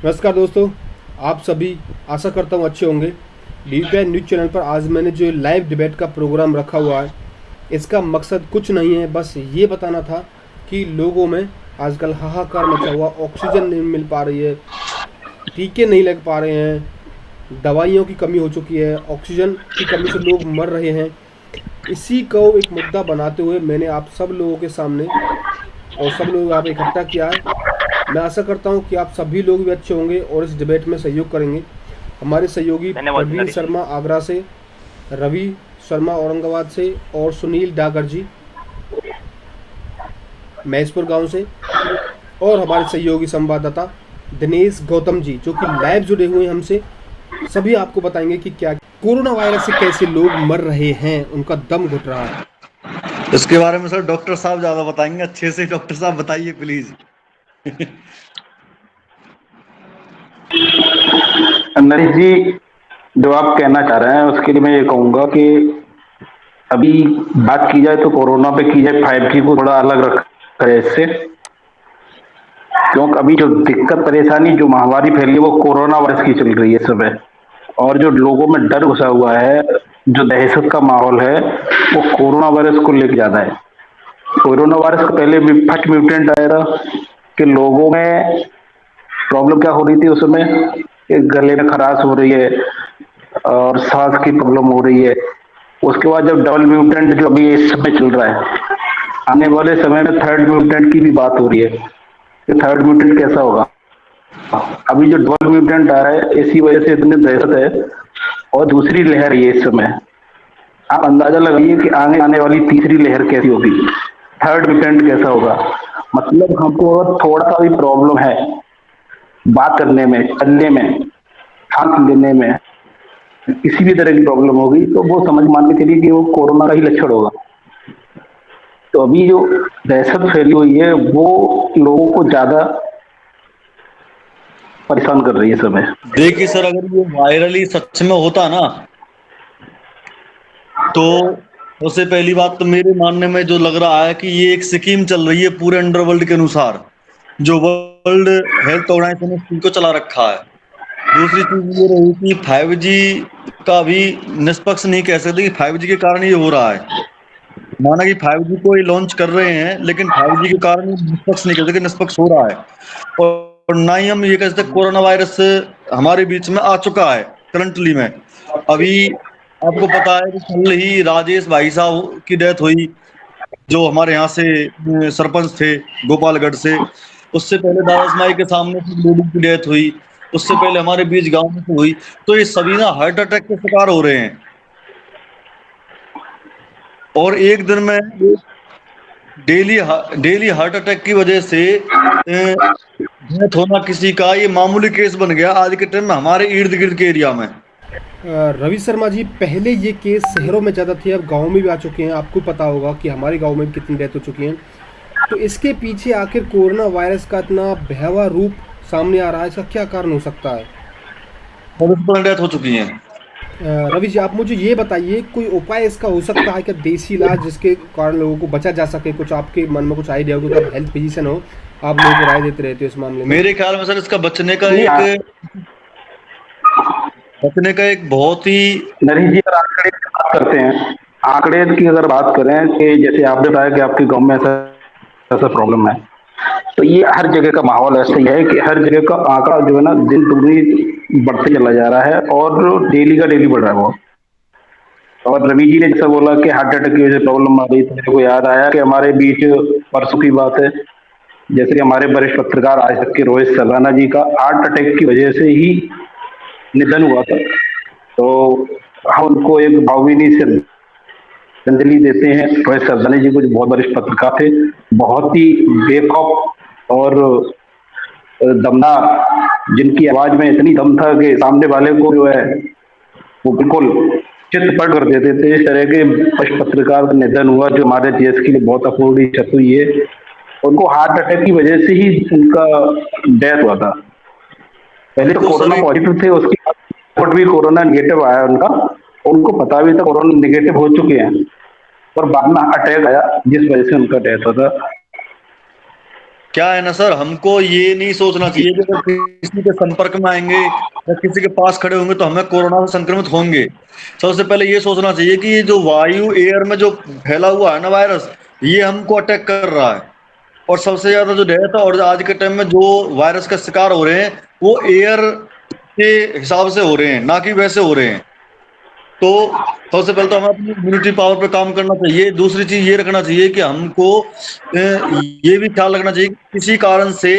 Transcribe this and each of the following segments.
नमस्कार दोस्तों, आप सभी आशा करता हूँ अच्छे होंगे। लीपीआई न्यूज़ चैनल पर आज मैंने जो लाइव डिबेट का प्रोग्राम रखा हुआ है, इसका मकसद कुछ नहीं है, बस ये बताना था कि लोगों में आजकल हाहाकार मचा हुआ, ऑक्सीजन नहीं मिल पा रही है, टीके नहीं लग पा रहे हैं, दवाइयों की कमी हो चुकी है, ऑक्सीजन की कमी से लोग मर रहे हैं। इसी को एक मुद्दा बनाते हुए मैंने आप सब लोगों के सामने और सब लोग आप इकट्ठा किया है। मैं आशा करता हूं कि आप सभी लोग भी अच्छे होंगे और इस डिबेट में सहयोग करेंगे। हमारे सहयोगी धन्यवाद प्रवीण नरेश जी। शर्मा आगरा से, रवि शर्मा औरंगाबाद से और सुनील डागर जी महेशपुर गांव से, और हमारे सहयोगी संवाददाता दिनेश गौतम जी जो कि लाइव जुड़े हुए हैं हमसे। सभी आपको बताएंगे कि क्या कोरोना वायरस से कैसे लोग मर रहे हैं, उनका दम घुट रहा है। इसके बारे में सर डॉक्टर साहब ज्यादा बताएंगे। अच्छे से डॉक्टर साहब बताइए प्लीज। नरेश जी, जो आप कहना चाह रहे हैं उसके लिए मैं ये कहूंगा कि अभी बात की जाए तो कोरोना पे की जाए 5G को थोड़ा अलग रख करें इससे। क्योंकि अभी जो दिक्कत परेशानी जो महामारी फैली है वो कोरोना वायरस की चल रही है इस समय। और जो लोगों में डर घुसा हुआ है, जो दहशत का माहौल है, वो कोरोना वायरस को लेकर ज्यादा है। कोरोना वायरस का पहले फर्स्ट म्यूटेंट आया था कि लोगों में प्रॉब्लम क्या हो रही थी उस समय, कि गले में खराश हो रही है और सांस की प्रॉब्लम हो रही है। उसके बाद जब डबल म्यूटेंट जो अभी इस समय चल रहा है, आने वाले समय में थर्ड म्यूटेंट की भी बात हो रही है कि थर्ड म्यूटेंट कैसा होगा। अभी जो डबल म्यूटेंट आ रहा है इसी वजह से इतनी दहशत है। और दूसरी लहर ये इस समय, आप अंदाजा लगाइए कि आगे आने वाली तीसरी लहर कैसी होगी, थर्ड म्यूटेंट कैसा होगा। मतलब हमको अगर थोड़ा सा भी प्रॉब्लम है बात करने में, चलने में, सांस लेने में, किसी भी तरह की प्रॉब्लम होगी तो वो समझ मान के चलिए कि वो कोरोना का ही लक्षण होगा। तो अभी जो दहशत फैली हुई है वो लोगों को ज्यादा परेशान कर रही है इस समय। देखिए सर, अगर ये वायरली सच में होता ना, तो उससे पहली बात तो मेरे मानने में जो लग रहा है कि ये एक स्कीम चल रही है पूरे अंडरवर्ल्ड के अनुसार, जो वर्ल्ड हेल्थ ऑर्गेनाइजेशन ने इसको चला रखा है। दूसरी चीज ये रही कि 5G का भी निष्पक्ष नहीं कह सकते कि 5G के कारण ये हो रहा है। माना कि 5G को ये लॉन्च कर रहे हैं, लेकिन 5G के कारण ये निष्पक्ष नहीं कह सकते कि निष्पक्ष हो रहा है। और ना ही हम ये कह सकते कोरोना वायरस हमारे बीच में आ चुका है करंटली में। अभी आपको पता है कि कल ही राजेश भाई साहब की डेथ हुई, जो हमारे यहाँ से सरपंच थे गोपालगढ़ से। उससे पहले दावस माई के सामने से लेडी की डेथ हुई। उससे पहले हमारे बीच गांव में से हुई। तो ये सभी ना हार्ट अटैक के शिकार हो रहे हैं। और एक दिन में डेली डेली हार्ट अटैक की वजह से डेथ होना किसी का ये मामूली केस बन गया आज के टाइम में हमारे इर्द गिर्द के एरिया में। रवि शर्मा जी, पहले ये केस शहरों में ज़्यादा थे, अब गाँव में भी आ चुके हैं। आपको पता होगा कि हमारे गाँव में भी कितनी डेथ हो चुकी हैं। तो इसके पीछे आखिर कोरोना वायरस का इतना भयावह रूप सामने आ रहा है, इसका क्या कारण हो सकता है? और डेथ हो चुकी है। रवि जी, आप मुझे ये बताइए, कोई उपाय इसका हो सकता है क्या, देसी इलाज जिसके कारण लोगों को बचा जा सके? कुछ आपके मन में कुछ आइडिया हो, क्योंकि आप हेल्थ फिजिशियन हो, आप लोगों को राय देते रहते हो इस मामले में। मेरे ख्याल में सर इसका नहीं बचने का एक बहुत ही नरेश जी, अगर आंकड़े की बात करते हैं, आंकड़े की अगर बात करें कि जैसे आपने बताया कि आपके गांव में ऐसा ऐसा प्रॉब्लम है, तो ये हर जगह का माहौल ऐसा ही है कि हर जगह का आंकड़ा जो है ना दिन दुगनी बढ़ते चला जा रहा है और डेली का डेली बढ़ रहा है वो। और रवि जी ने जैसा बोला कि हार्ट अटैक की वजह से प्रॉब्लम आ रही, तो मेरे को याद आया कि हमारे बीच परसों की बात है, जैसे कि हमारे वरिष्ठ पत्रकार आज तक के रोहित सलाना जी का हार्ट अटैक की वजह से ही निधन हुआ था। तो हम उनको एक भावभीनी श्रद्धांजलि देते हैं। रोहित सलाना जी को जो बहुत वरिष्ठ पत्रकार थे, बहुत ही बेखौफ और दमदार, जिनकी आवाज में इतनी दम था कि सामने वाले को जो है वो बिल्कुल चित्त पट कर देते थे। इस तरह के वरिष्ठ पत्रकार का निधन हुआ जो हमारे देश के लिए बहुत अपूर्णीय क्षति हुई है। उनको हार्ट अटैक की वजह से ही उनका डेथ हुआ था। पहले तो तो कोरोना सर पॉजिटिव थे, उसके बाद रिपोर्ट भी कोरोना निगेटिव आया उनका। उनको पता भी था कोरोना निगेटिव हो चुके हैं, पर बाद में अटैक आया जिस वजह से उनका डेथ होता। क्या है ना सर, हमको ये नहीं सोचना चाहिए कि अगर किसी के संपर्क में आएंगे या किसी के पास खड़े होंगे तो हमें कोरोना से संक्रमित होंगे। सबसे पहले ये सोचना चाहिए कि ये जो वायु एयर में जो फैला हुआ है ना वायरस, ये हमको अटैक कर रहा है। और सबसे ज्यादा जो डेथ है और आज के टाइम में जो वायरस का शिकार हो रहे हैं वो एयर के हिसाब से हो रहे हैं, ना कि वैसे हो रहे हैं। तो सबसे पहले तो हमें अपनी इम्यूनिटी पावर पे काम करना चाहिए। दूसरी चीज ये रखना चाहिए कि हमको ये भी ख्याल रखना चाहिए कि किसी कारण से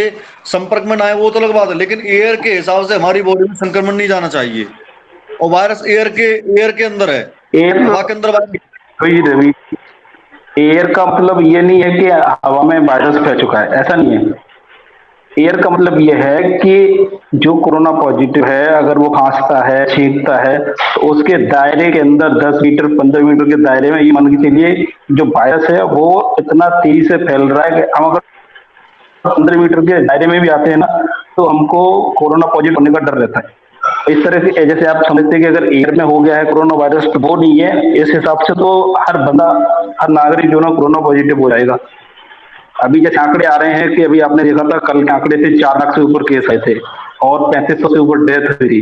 संपर्क में ना आए वो तो अलग बात है, लेकिन एयर के हिसाब से हमारी बॉडी में संक्रमण नहीं जाना चाहिए। और वायरस एयर के अंदर है, एयर हवा के अंदर वायरस। वही रवि, एयर का मतलब ये नहीं है कि हवा में वायरस फैल चुका है, ऐसा नहीं है। एयर का मतलब ये है कि जो कोरोना पॉजिटिव है अगर वो खांसता है, छींकता है, तो उसके दायरे के अंदर 10 मीटर 15 मीटर के दायरे में ये मान के चलिए जो वायरस है वो इतना तेजी से फैल रहा है कि हम अगर 15 मीटर के दायरे में भी आते हैं ना तो हमको कोरोना पॉजिटिव होने का डर रहता है। इस तरह से जैसे आप समझते हैं कि अगर एयर में हो गया है कोरोना वायरस तो वो नहीं है, इस हिसाब से तो हर बंदा, हर नागरिक जो ना कोरोना पॉजिटिव हो जाएगा। अभी जैसे आंकड़े आ रहे हैं कि अभी आपने देखा था कल के आंकड़े थे 4 लाख से ऊपर केस आए थे और 3500 से ऊपर डेथ हुई थी।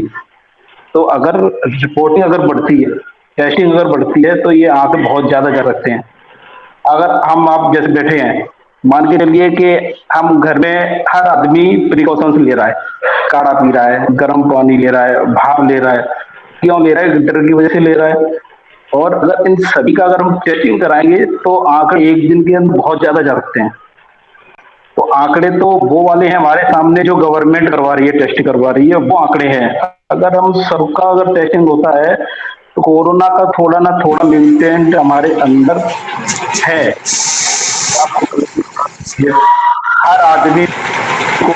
तो अगर रिपोर्टिंग अगर बढ़ती है, टेस्टिंग अगर बढ़ती है तो ये आंकड़े बहुत ज्यादा जा सकते हैं। अगर हम आप जैसे बैठे हैं, मान के चलिए कि हम घर में हर आदमी प्रिकॉशंस ले रहा है, काढ़ा पी रहा है, गर्म पानी ले रहा है, भाप ले रहा है, क्यों ले रहा है? डर की वजह से ले रहा है। और अगर इन सभी का अगर हम टेस्टिंग कराएंगे तो आंकड़े एक दिन के अंदर बहुत ज्यादा जा सकते हैं। तो आंकड़े तो वो वाले हैं हमारे सामने जो गवर्नमेंट करवा रही है, टेस्ट करवा रही है, वो आंकड़े हैं। अगर हम सबका अगर टेस्टिंग होता है तो कोरोना का थोड़ा ना थोड़ा म्यूटेंट हमारे अंदर है। हर आदमी को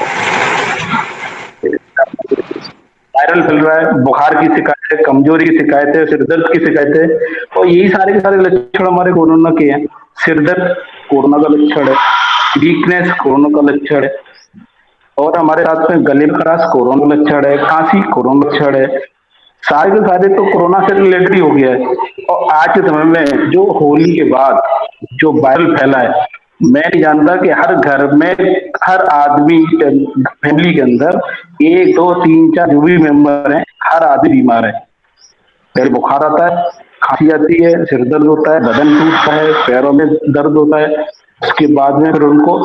वायरल फैल रहा है, बुखार की शिकायत है, कमजोरी की शिकायत है, सिर दर्द की शिकायत है। तो यही सारे के सारे लक्षण हमारे कोरोना के हैं। सिर दर्द कोरोना का लक्षण है, वीकनेस कोरोना का लक्षण है, और हमारे साथ में गले में खराश कोरोना लक्षण है, खांसी कोरोना लक्षण है। सारे के सारे तो कोरोना से रिलेटेड ही हो गया है। और आज के समय में जो होली के बाद जो वायरल फैला है, मैं नहीं जानता कि हर घर में, हर आदमी फैमिली के अंदर 1 2 3 4 जो भी मेंबर हैं, हर आदमी बीमार है। पहले बुखार आता है, खांसी आती है, सिर दर्द होता है, बदन टूटता है, पैरों में दर्द होता है। उसके बाद में फिर उनको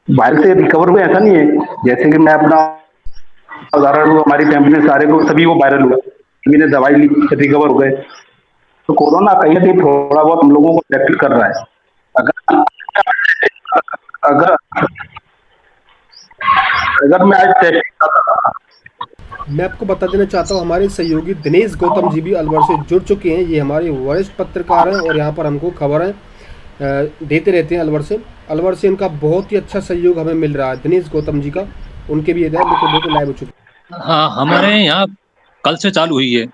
वायरस से रिकवर हुए, ऐसा नहीं है। जैसे कि मैं अपना उदाहरण लूं, हमारी फैमिली में सारे को सभी को वायरल हुआ, सभी ने दवाई ली, रिकवर हो गए। तो कोरोना कहीं ना कहीं थोड़ा बहुत हम लोगों को अफेक्ट कर रहा है। अगर अगर अगर मैं आज टेस्ट, मैं आपको बता देना चाहता हूँ, हमारे सहयोगी दिनेश गौतम जी भी अलवर से जुड़ चुके हैं। ये हमारे वरिष्ठ पत्रकार हैं और यहाँ पर हमको खबरें देते रहते हैं अलवर से। अलवर से इनका बहुत ही अच्छा सहयोग हमें मिल रहा है, दिनेश गौतम जी का। उनके भी देखो लाइव हो चुके। हाँ, हमारे यहाँ कल से चालू हुई है।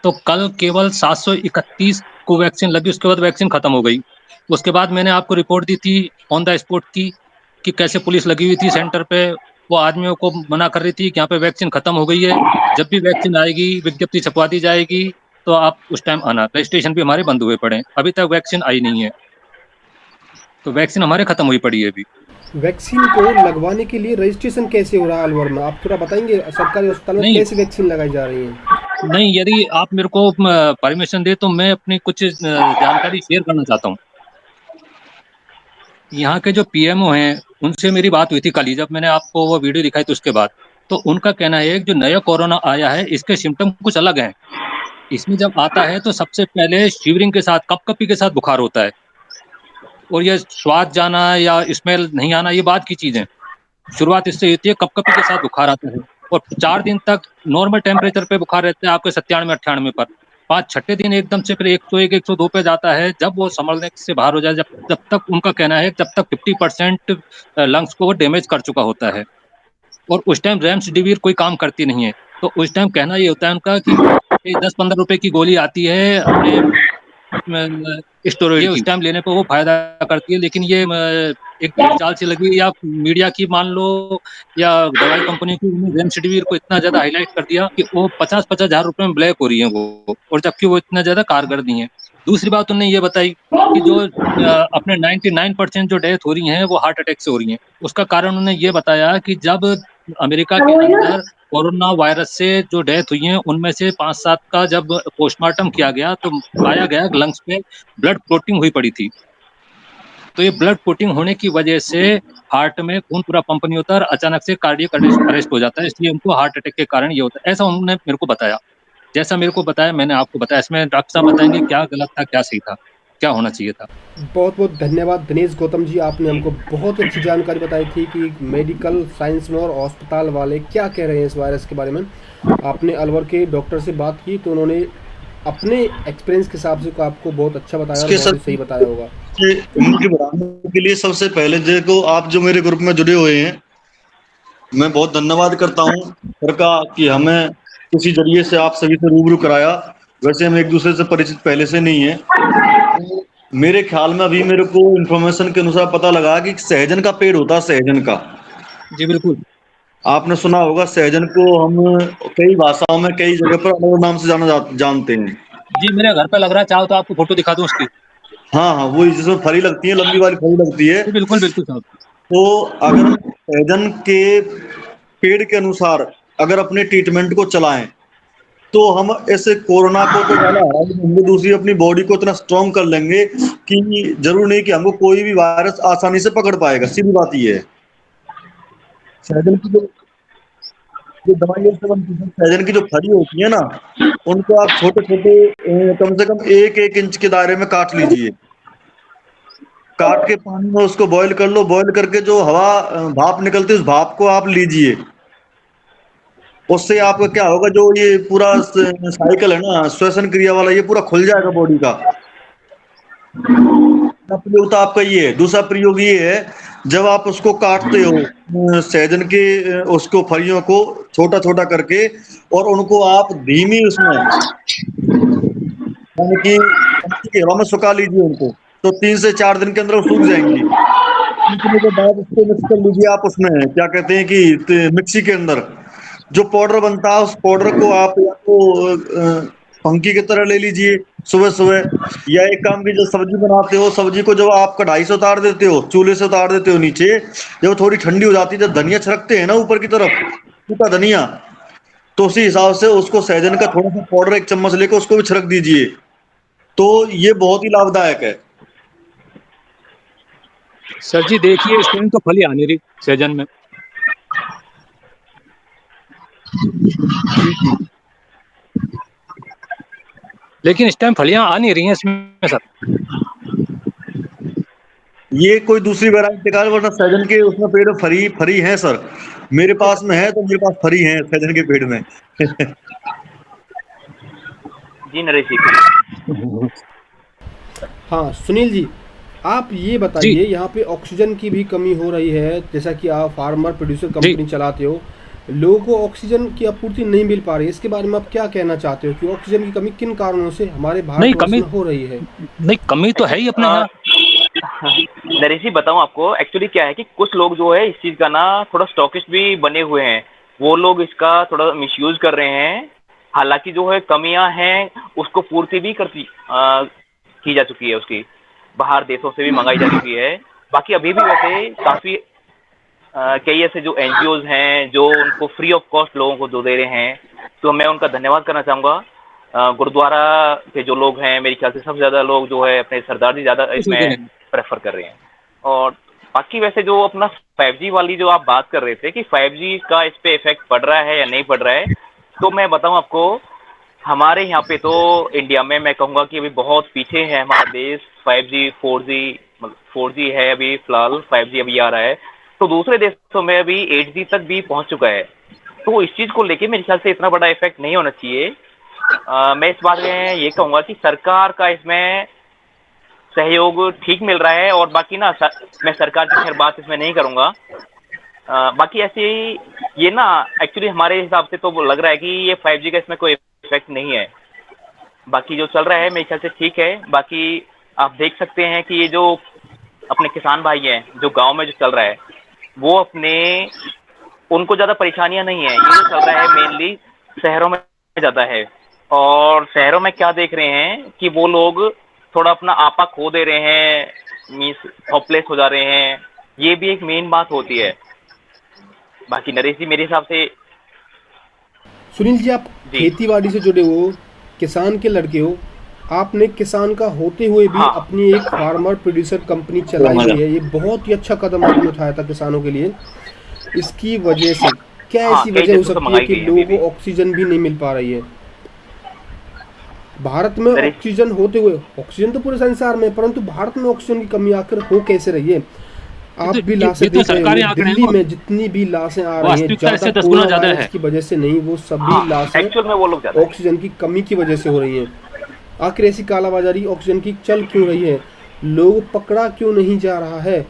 तो कल केवल 731 को वैक्सीन लगी, उसके बाद वैक्सीन खत्म हो गई। उसके बाद मैंने आपको रिपोर्ट दी थी ऑन द स्पॉट की कि कैसे पुलिस लगी हुई थी सेंटर पे, वो आदमियों को मना कर रही थी कि यहाँ पे वैक्सीन खत्म हो गई है, जब भी वैक्सीन आएगी विज्ञप्ति छपवा दी जाएगी तो आप उस टाइम आना। रजिस्ट्रेशन भी हमारे बंद हुए पड़े हैं, अभी तक वैक्सीन आई नहीं है। तो वैक्सीन हमारे खत्म हुई पड़ी है अभी। वैक्सीन को लगवाने के लिए रजिस्ट्रेशन कैसे हो रहा है अलवर में? आप थोड़ा बताएंगे सरकारी अस्पताल में नहीं कैसे वैक्सीन लगाई जा रही है? नहीं, यदि आप मेरे को परमिशन दे तो मैं अपनी कुछ जानकारी शेयर करना चाहता हूँ। यहाँ के जो पीएमओ हैं उनसे मेरी बात हुई थी कल ही, जब मैंने आपको वो वीडियो दिखाई तो उसके बाद। तो उनका कहना है कि जो नया कोरोना आया है इसके सिम्टम कुछ अलग हैं। इसमें जब आता है तो सबसे पहले शिवरिंग के साथ, कपकपी के साथ बुखार होता है, और ये स्वाद जाना या स्मेल नहीं आना ये बात की चीज है। शुरुआत इससे होती है, कपकपी के साथ बुखार आता है और 4 दिन तक नॉर्मल टेम्परेचर पे बुखार रहता है आपके 97-98 पर। 5 छठे दिन एकदम से फिर 101 102 पे जाता है, जब वो संभलने से बाहर हो जाए। जब तक उनका कहना है जब तक 50% लंग्स को वो डैमेज कर चुका होता है, और उस टाइम रेमडेसिविर कोई काम करती नहीं है। तो उस टाइम कहना ये होता है उनका कि 10-15 रुपए की गोली आती है अपने स्टेरॉइड, उस टाइम लेने पे वो फायदा करती है। लेकिन ये एक चाल सी लगी, या मीडिया की मान लो या दवाई कंपनी की, रेमडेसिविर को इतना ज्यादा हाईलाइट कर दिया कि वो 50-50 हजार रुपए में ब्लैक हो रही है वो, और जबकि वो इतना ज्यादा कारगर नहीं है। दूसरी बात उन्होंने ये बताई कि जो अपने 99% जो डेथ हो रही हैं वो हार्ट अटैक से हो रही हैं। उसका कारण उन्होंने ये बताया कि जब अमेरिका के अंदर कोरोना वायरस से जो डेथ हुई हैं उनमें से 5-7 का जब पोस्टमार्टम किया गया तो पाया गया लंग्स में ब्लड क्लॉटिंग हुई पड़ी थी। तो ये ब्लड क्लॉटिंग होने की वजह से हार्ट में खून पूरा पंप नहीं होता और अचानक से कार्डियक अरेस्ट हो जाता है, इसलिए उनको हार्ट अटैक के कारण ये होता है। ऐसा उन्होंने मेरे को बताया। जैसा मेरे को बताया मैंने आपको बताया। इसमें डॉक्टर साहब बताएँगे क्या गलत था, क्या सही था, क्या होना चाहिए था? बहुत बहुत धन्यवाद दिनेश गौतम जी, आपने हमको बहुत अच्छी जानकारी बताई थी कि मेडिकल साइंस में और अस्पताल वाले क्या कह रहे हैं इस वायरस के बारे में। आपने अलवर के डॉक्टर से बात की तो उन्होंने अपने एक्सपीरियंस के हिसाब से आपको बहुत अच्छा बताया और इसके बहुत ही सही बताया होगा। इम्यूनिटी बढ़ाने के लिए सबसे पहले देखो, आप जो मेरे ग्रुप में जुड़े हुए हैं, मैं बहुत धन्यवाद करता हूँ सर का कि हमें किसी जरिए से आप सभी से रूबरू कराया। वैसे हम एक दूसरे से परिचित पहले से नहीं है। तो मेरे ख्याल में अभी मेरे को इन्फॉर्मेशन के अनुसार पता लगा कि सहजन का पेड़ होता है, सहजन का। जी, बिल्कुल। आपने सुना होगा सहजन को हम कई भाषाओं में कई जगह पर अलग नाम से जानते हैं। जी, मेरे घर पे लग रहा है, चाहो तो आपको फ़ोटो दिखा दूँ उसकी। हाँ हाँ, वही जिसमें फली लगती है, लंबी वाली फली लगती है। जी, बिल्कुल, बिल्कुल साहब। तो अगर हम सहजन के पेड़ के अनुसार अगर अपने ट्रीटमेंट को चलाएं तो हम ऐसे कोरोना को तो पहले हरा ही देंगे, दूसरी अपनी बॉडी को इतना स्ट्रॉन्ग कर लेंगे कि जरूर नहीं कि हमको कोई भी वायरस आसानी से पकड़ पाएगा। सीधी बात ये है। सहजन की जो दवाइयों से बनती है, सहजन की जो फली होती है ना, उनको आप छोटे छोटे कम से कम 1-1 इंच के दायरे में काट लीजिए। काट के पानी में उसको बॉईल कर लो। बॉईल करके जो हवा भाप निकलती है उस भाप को आप लीजिए। उससे आपका क्या होगा, जो ये पूरा साइकिल है ना श्वसन क्रिया वाला, ये पूरा खुल जाएगा बॉडी का। पहला प्रयोग तो आपका ये है। दूसरा प्रयोग ये है, जब आप उसको काटते हो सहजन के उसको फलियों को छोटा छोटा करके और उनको आप धीमी उसमें यानी कि पंखे की हवा में सुखा लीजिए उनको। तो 3 से 4 दिन के अंदर वो सूख जाएंगी। सूखने के बाद उसको मिक्स कर लीजिए आप उसमें क्या कहते हैं कि मिक्सी के अंदर जो पाउडर बनता है, उस पाउडर को आप या तो फंकी की तरह ले लीजिए सुबह सुबह, या एक काम की जो सब्जी बनाते हो, सब्जी को जब आप कढ़ाई से उतार देते हो, चूल्हे से उतार देते हो नीचे, जब थोड़ी ठंडी हो जाती है, जब धनिया छिड़कते हैं ना ऊपर की तरफ, सूखा धनिया, तो उसी हिसाब से उसको सहजन का थोड़ा सा पाउडर 1 चम्मच लेकर उसको भी छिड़क दीजिए। तो ये बहुत ही लाभदायक है। सर जी देखिए, इस टाइम तो फली आ नहीं रही सहजन में। लेकिन इस टाइम फलियाँ आ नहीं रही हैं इसमें सर। ये कोई दूसरी वैरायटी का है, वरना सहजन के उसमें पेड़ में फरी फरी है सर। मेरे पास में है तो मेरे पास फरी है सहजन के पेड़ में। जी नरेश जी। हाँ सुनील जी, आप ये जी, बताइए, यहाँ पे ऑक्सीजन की भी कमी हो रही है, जैसा कि आप फार्मर प्रोड्यूसर जी। कंपनी चलाते हो, लोगों को ऑक्सीजन की आपूर्ति नहीं मिल पा रही है, इसके बारे में आप क्या कहना चाहते हो कि ऑक्सीजन की कमी किन कारणों से हमारे नहीं भारतवर्ष कमी में हो रही है? नहीं कमी तो है ही अपने आ, यहाँ। नरेश जी बताऊं आपको, एक्चुअली क्या है कि कुछ लोग जो है इस चीज का ना थोड़ा स्टॉकिस्ट भी बने हुए हैं। वो लोग इसका थोड़ा मिसयूज कर रहे हैं। हालांकि जो है कमियां हैं उसको पूर्ति भी की जा चुकी है, उसकी बाहर देशों से भी मंगाई जा चुकी है। बाकी अभी भी वैसे काफी कई ऐसे जो एनजीओज हैं जो उनको फ्री ऑफ कॉस्ट लोगों को जो दे रहे हैं, तो मैं उनका धन्यवाद करना चाहूंगा। गुरुद्वारा के जो लोग हैं, मेरे ख्याल से सबसे ज्यादा लोग जो है अपने सरदार जी ज्यादा कुछ होते इसमें नहीं। प्रेफर कर रहे हैं। और बाकी वैसे जो अपना 5G वाली जो आप बात कर रहे थे कि 5G का इस पे इफेक्ट पड़ रहा है या नहीं पड़ रहा है, तो मैं बताऊं आपको, हमारे यहाँ पे तो इंडिया में मैं कहूंगा कि अभी बहुत पीछे है हमारा देश। 5G 4G, मतलब 4G है अभी फिलहाल, 5G अभी आ रहा है। तो दूसरे देशों में अभी 8G तक भी पहुंच चुका है। तो इस चीज को लेके मेरे ख्याल से इतना बड़ा इफेक्ट नहीं होना चाहिए। मैं इस बात में ये कहूंगा कि सरकार का इसमें सहयोग ठीक मिल रहा है। और बाकी ना मैं सरकार की खैर बात इसमें नहीं करूंगा। बाकी ऐसे ही ये ना एक्चुअली हमारे हिसाब से तो लग रहा है कि ये 5G का इसमें कोई इफेक्ट नहीं है। बाकी जो चल रहा है मेरे ख्याल से ठीक है। बाकी आप देख सकते हैं कि ये जो अपने किसान भाई हैं जो गांव में जो चल रहा है, वो अपने उनको ज्यादा परेशानियां नहीं है। ये जो चल रहा है मेनली शहरों में ज्यादा है। और शहरों में क्या देख रहे हैं कि वो लोग थोड़ा अपना आपा खो दे रहे हैं, मीन्स होपलेस हो जा रहे हैं, ये भी एक मेन बात होती है। बाकी नरेश जी मेरे हिसाब से सुनील जी, आप जी। खेतीबाड़ी से जुड़े हो, किसान के लड़के हो, आपने किसान का होते हुए भी हाँ। अपनी एक फार्मर प्रोड्यूसर कंपनी चलाई हुई है। ये बहुत ही अच्छा कदम आपने उठाया था किसानों के लिए। इसकी वजह से क्या हाँ, ऐसी कई वजह हो जगहों से सकती है मंगाई कि गई है लोगों अभी को भी। ऑक्सीजन भी नहीं मिल पा रही है? भारत में नरेश ऑक्सीजन होते हुए, ऑक्सीजन तो पूरे संसार में है, परंतु भारत में ऑक्सीजन की कमी आकर हो कैसे रही है? आप भी लाशें ये तो देख रहे सरकारी होंगे, आंकड़े हैं, दिल्ली वो में जितनी भी लाशें आ रही हैं, वास्तविकता ज़्यादा इससे 10 गुना कोरोना ज्यादा वायरस है। की वजह से नहीं, वो सभी हाँ, लाशें एक्चुअल में वो लोग ज्यादा है। ऑक्सीजन की कमी की वजह से हो रही हैं। आखिर ऐसी कालाबाजारी ऑक्सीजन की चल क्यों रही है? लोग पकड़ा क्यों नहीं जा रहा है?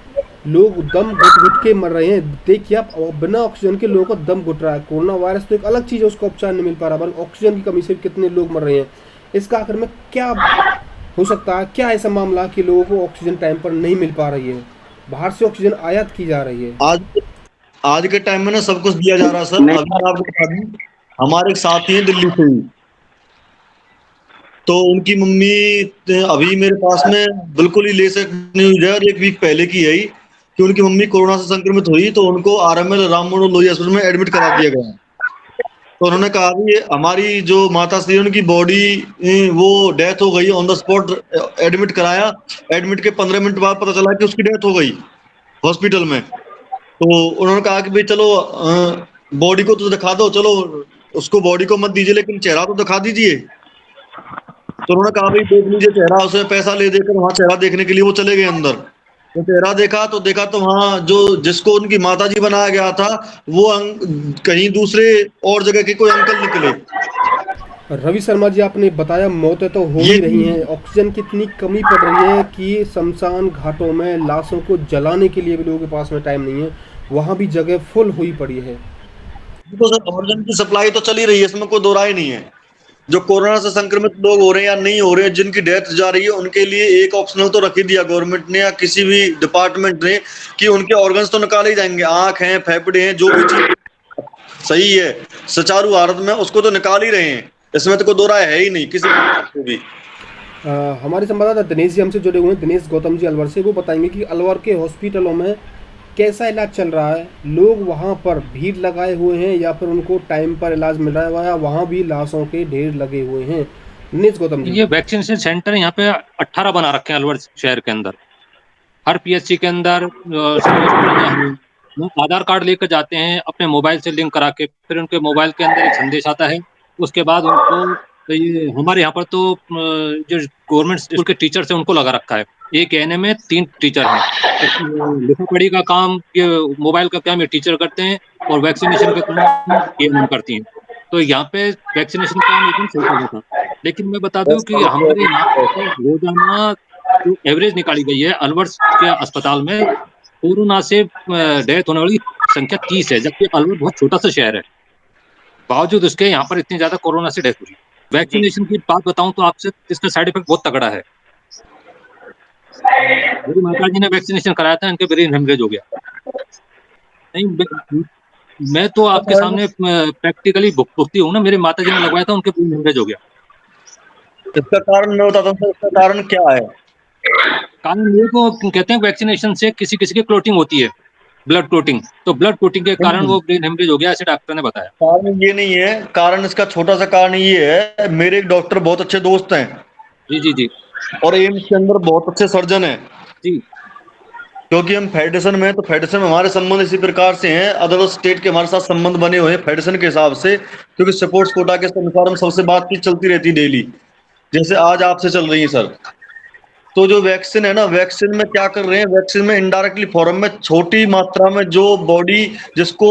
लोग दम घुट घुट के मर रहे हैं। देखिए आप, बिना ऑक्सीजन के लोगों का दम घुट रहा है। कोरोना वायरस तो एक अलग चीज़ है, उसका उपचार नहीं मिल पा रहा, बल्कि ऑक्सीजन की कमी से कितने लोग मर रहे हैं। इसका आखिर में क्या हो सकता है? क्या ऐसा मामला कि लोगों को ऑक्सीजन टाइम पर नहीं मिल पा रही है? बाहर से ऑक्सीजन आयात की जा रही है। आज के टाइम में ना सब कुछ दिया जा रहा है सर। नहीं। अभी मैं आपको बता दूं, हमारे एक साथी हैं दिल्ली से ही, तो उनकी मम्मी अभी मेरे पास में बिल्कुल ही लेसेक न्यूज है, और एक वीक पहले की है ही, कि उनकी मम्मी कोरोना से संक्रमित हुई, तो उनको आरएमएल राम मनोहर लोहिया अस्पताल में एडमिट करा दिया गया। तो उन्होंने कहा कि हमारी जो माता श्री उनकी बॉडी वो डेथ हो गई ऑन द स्पॉट। एडमिट कराया, एडमिट के 15 मिनट बाद पता चला कि उसकी डेथ हो गई हॉस्पिटल में। तो उन्होंने कहा कि भाई चलो बॉडी को तो दिखा दो, चलो उसको बॉडी को मत दीजिए लेकिन चेहरा तो दिखा दीजिए। तो उन्होंने कहा भाई देख लीजिए चेहरा, उसे पैसा ले देकर वहां चेहरा देखने के लिए वो चले गए अंदर। तो चेहरा देखा तो वहां जो जिसको उनकी माताजी बनाया गया था वो कहीं दूसरे और जगह के कोई अंकल निकले। रवि शर्मा जी, आपने बताया मौतें तो हो ये ही रही हैं, ऑक्सीजन की इतनी कमी पड़ रही है कि शमशान घाटों में लाशों को जलाने के लिए भी लोगों के पास में टाइम नहीं है, वहाँ भी जगह फुल हुई पड़ी है। तो सर ऑक्सीजन की सप्लाई तो चली रही है, इसमें कोई दो राय नहीं है। जो कोरोना से संक्रमित लोग हो रहे हैं या नहीं हो रहे हैं, जिनकी डेथ जा रही है, उनके लिए एक ऑप्शनल तो रख ही दिया गवर्नमेंट ने या किसी भी डिपार्टमेंट ने, कि उनके ऑर्गन्स तो निकाले ही जाएंगे। आंख हैं, फेफड़े हैं, जो भी चीज सही है सुचारू हालत में उसको तो निकाल ही रहे हैं। इसमें तो कोई दो राय है ही नहीं किसी को भी। हमारे संवाददाता दिनेश जी हमसे जुड़े हुए हैं, दिनेश गौतम जी अलवर से। वो बताएंगे कि अलवर के हॉस्पिटलों में कैसा इलाज चल रहा है, लोग वहाँ पर भीड़ लगाए हुए हैं या फिर उनको टाइम पर इलाज मिल रहा है, या वहाँ भी लाशों के ढेर लगे हुए हैं? दिनेश गौतम जी। ये वैक्सीनेशन सेंटर यहाँ पे 18 बना रखे हैं अलवर शहर के अंदर। हर पीएचसी के अंदर वो आधार कार्ड लेकर जाते हैं, अपने मोबाइल से लिंक करा के, फिर उनके मोबाइल के अंदर एक संदेश आता है। उसके बाद उनको तो ये हमारे यहाँ पर तो जो गवर्नमेंट स्कूल के टीचर्स हैं उनको लगा रखा है। एक एएनएम में 3 टीचर हैं। तो लिखा पढ़ी का काम ये मोबाइल का काम ये टीचर करते हैं, और वैक्सीनेशन का काम एएनएम करती हैं। तो यहाँ पे वैक्सीनेशन का काम एकदम सही चल रहा था। लेकिन मैं बता दूं कि हमारे यहाँ पे रोजाना जो एवरेज निकाली गई है अलवर के अस्पताल में, कोरोना से डेथ होने वाली संख्या 30 है, जबकि अलवर बहुत छोटा सा शहर है। बावजूद उसके यहाँ पर इतनी ज्यादा कोरोना से डेथ हुई। वैक्सीनेशन की बात बताऊं तो आपसे, इसका साइड इफेक्ट बहुत तगड़ा है। मेरी माता जी ने वैक्सीनेशन कराया था, इनके ब्रेन हेमरेज हो गया। नहीं, मैं तो आपके सामने प्रैक्टिकली भुगती हूँ ना, मेरे माता जी ने लगवाया था, उनके ब्रेन हेमरेज हो गया। इसका कारण मैं बताता हूँ सर, इसका कारण क्या है। कारण ये को कहते हैं वैक्सीनेशन से किसी किसी की क्लोटिंग होती है, ब्लड क्लोटिंग। तो ब्लड क्लोटिंग के कारण वो ब्रेन हेमरेज हो गया, ऐसे डॉक्टर ने बताया। कारण ये नहीं है, कारण इसका छोटा सा कारण ये है, मेरे एक डॉक्टर बहुत अच्छे दोस्त हैं जी जी जी और एम्स के अंदर बहुत अच्छे सर्जन हैं। जी क्योंकि हम फेडरेशन में, तो फेडरेशन में हमारे संबंध इसी प्रकार से हैं, अदर स्टेट के हमारे साथ संबंध बने हुए हैं फेडरेशन के हिसाब से, क्योंकि स्पोर्ट्स कोटा के अनुसार हम सबसे बातचीत चलती रहती है डेली, जैसे आज आपसे चल रही है सर। तो जो वैक्सीन है ना, वैक्सीन में क्या कर रहे हैं, वैक्सीन में इनडायरेक्टली फॉर्म में छोटी मात्रा में जो बॉडी जिसको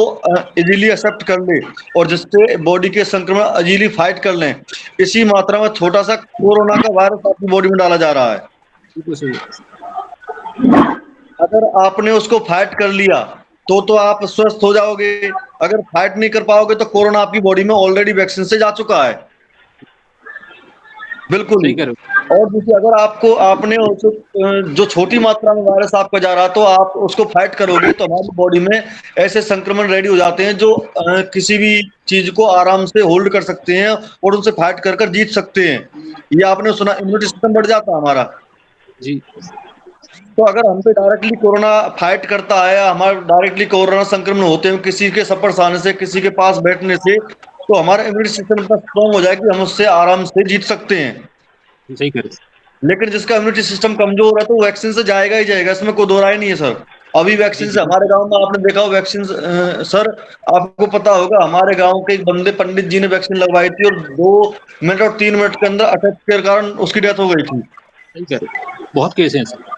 इजीली एक्सेप्ट कर ले और जिससे बॉडी के संक्रमण इजीली फाइट कर लें, इसी मात्रा में छोटा सा कोरोना का वायरस आपकी बॉडी में डाला जा रहा है। बिल्कुल सही। अगर आपने उसको फाइट कर लिया तो आप स्वस्थ हो जाओगे। अगर फाइट नहीं कर पाओगे तो कोरोना आपकी बॉडी में ऑलरेडी वैक्सीन से जा चुका है। बिल्कुल। सही कह रहे हो। और दूसरी, अगर आपको आपने जो छोटी मात्रा में वायरस आपका जा रहा तो आप उसको फाइट करोगे, तो हमारी बॉडी में ऐसे संक्रमण रेडी हो जाते हैं जो किसी भी चीज को आराम से होल्ड कर सकते हैं और उनसे फाइट कर कर जीत सकते हैं। ये आपने सुना, इम्यूनिटी सिस्टम बढ़ जाता है हमारा। जी तो अगर हम पे डायरेक्टली कोरोना फाइट करता है, हमारे डायरेक्टली कोरोना संक्रमण होते हैं किसी के सफर से आने से, किसी के पास बैठने से, तो हमारा इम्यूनिटी सिस्टम इतना स्ट्रॉन्ग हो जाए कि हम उससे आराम से जीत सकते हैं। सही कह रहे लेकिन जिसका इम्यूनिटी सिस्टम कमजोर है तो वो वैक्सीन से जाएगा ही जाएगा, इसमें कोई दो राय नहीं है सर। अभी वैक्सीन जी से हमारे गांव में आपने देखा हो वैक्सीन, सर आपको पता होगा हमारे गांव के एक बंदे पंडित जी ने वैक्सीन लगवाई थी और 2 मिनट और 3 मिनट के अंदर अटैक के कारण उसकी डेथ हो गई थी। सही कह रहे बहुत केस हैं सर।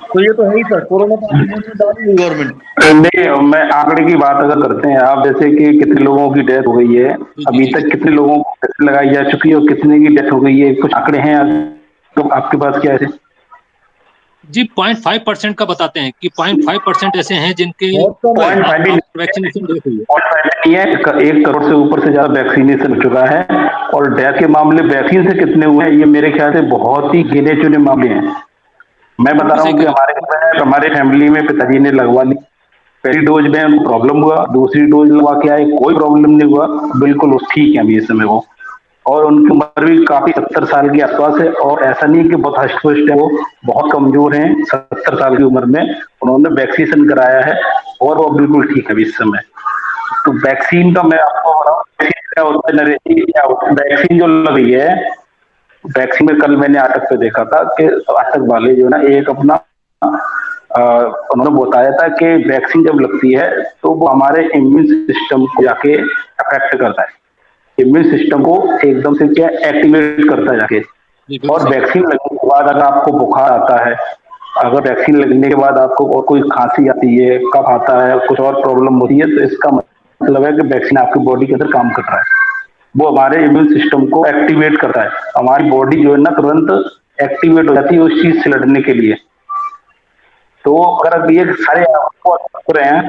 तो ये तो है ही सर, कोरोना तो आपने न्यूज़ में डाली हुई गवर्नमेंट। नहीं, मैं आंकड़े की बात अगर करते हैं आप, जैसे कि कितने लोगों की डेथ हो गई है, जी जी अभी जी तक कितने लोगों को वैक्सीन लगाई जा चुकी है और कितने की डेथ हो गई है, कुछ आंकड़े हैं तो आपके पास क्या है? जी 0.5% का बताते हैं कि 0.5% ऐसे हैं जिनके बहुत कम है। पॉइंट फाइव भी वैक्सीनेशन डेथ हुई है। नहीं है, 1 करोड़ से ऊपर से ज्यादा वैक्सीनेशन हो चुका है। और डेथ के मामले वैक्सीन से कितने हुए हैं, ये मेरे ख्याल से बहुत ही गिने चुने मामले हैं। मैं बता बिल्कुल रहा सही हूँ कह कि रहे हमारे फैमिली में पिताजी ने लगवा ली, पहली डोज में उनको प्रॉब्लम हुआ, दूसरी डोज लगवा के आए, कोई प्रॉब्लम नहीं हुआ, बिल्कुल ठीक है अभी इस समय वो। और उनकी उम्र भी काफी 70 साल के आसपास है, और ऐसा नहीं कि बहुत हष्ट पुष्ट है, वो बहुत कमजोर हैं। 70 साल की उम्र में उन्होंने वैक्सीनेशन कराया है और वो बिल्कुल ठीक है अभी इस समय। तो वैक्सीन का मैं आपको बताऊं, क्या होता है नरेश जी, क्या होता है, वैक्सीन जो लग रही है, वैक्सीन में कल मैंने आतंक पे देखा था कि आतंक वाले जो है ना, एक अपना उन्होंने बताया था कि वैक्सीन जब लगती है तो वो हमारे इम्यून सिस्टम को जाके अफेक्ट करता है, इम्यून सिस्टम को एकदम से क्या एक्टिवेट करता है जाके। जी बिल्कुल और सही कह वैक्सीन लगने के बाद अगर आपको बुखार आता है, अगर वैक्सीन लगने के बाद आपको और कोई खांसी आती है, कफ आता है, कुछ और प्रॉब्लम होती है, तो इसका मतलब है कि वैक्सीन आपकी बॉडी के अंदर काम कर रहा है, वो हमारे इम्यून सिस्टम को एक्टिवेट करता है। हमारी बॉडी जो है ना तुरंत एक्टिवेट हो जाती है उस चीज से लड़ने के लिए। तो अगर ये सारे आपको रहे हैं,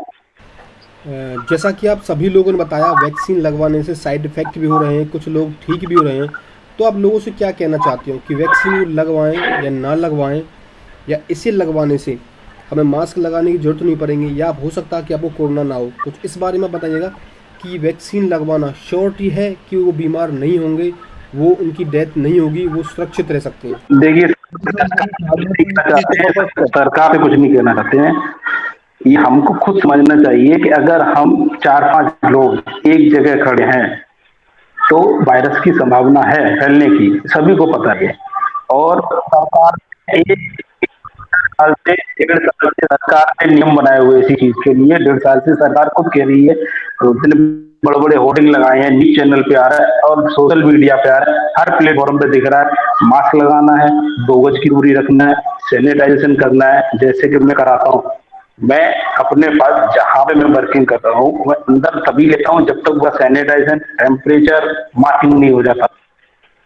जैसा कि आप सभी लोगों ने बताया, वैक्सीन लगवाने से साइड इफ़ेक्ट भी हो रहे हैं, कुछ लोग ठीक भी हो रहे हैं। तो आप लोगों से क्या कहना चाहते हो कि वैक्सीन लगवाएं या ना लगवाएं, या इसे लगवाने से हमें मास्क लगाने की ज़रूरत नहीं पड़ेगी, या हो सकता है कि आपको कोरोना ना हो? कुछ इस बारे में बताइएगा कि वैक्सीन लगवाना श्योरिटी है कि वो बीमार नहीं होंगे, वो उनकी डेथ नहीं होगी, वो सुरक्षित रह सकते हैं। देखिए सरकार से कुछ नहीं कहना चाहते हैं, ये हमको खुद समझना चाहिए कि अगर हम 4-5 लोग एक जगह खड़े हैं तो वायरस की संभावना है फैलने की, सभी को पता है। और सरकार ने 1 साल से 1.5 साल से सरकार ने नियम बनाए हुए इसी चीज के लिए, 1.5 साल से सरकार खुद कह रही है, उसने बड़े बड़े होर्डिंग लगाए हैं, न्यूज चैनल पे आ रहा है और सोशल मीडिया पे आ रहा है, हर प्लेटफॉर्म पे दिख रहा है, मास्क लगाना है, 2 गज की दूरी रखना है, सैनिटाइजेशन करना है। जैसे कि मैं कराता हूँ, मैं अपने पास जहां पे मैं वर्किंग कर रहा हूँ, मैं अंदर तभी लेता हूँ जब तक वह सैनिटाइजेशन, टेम्परेचर मार्किंग नहीं हो जाता,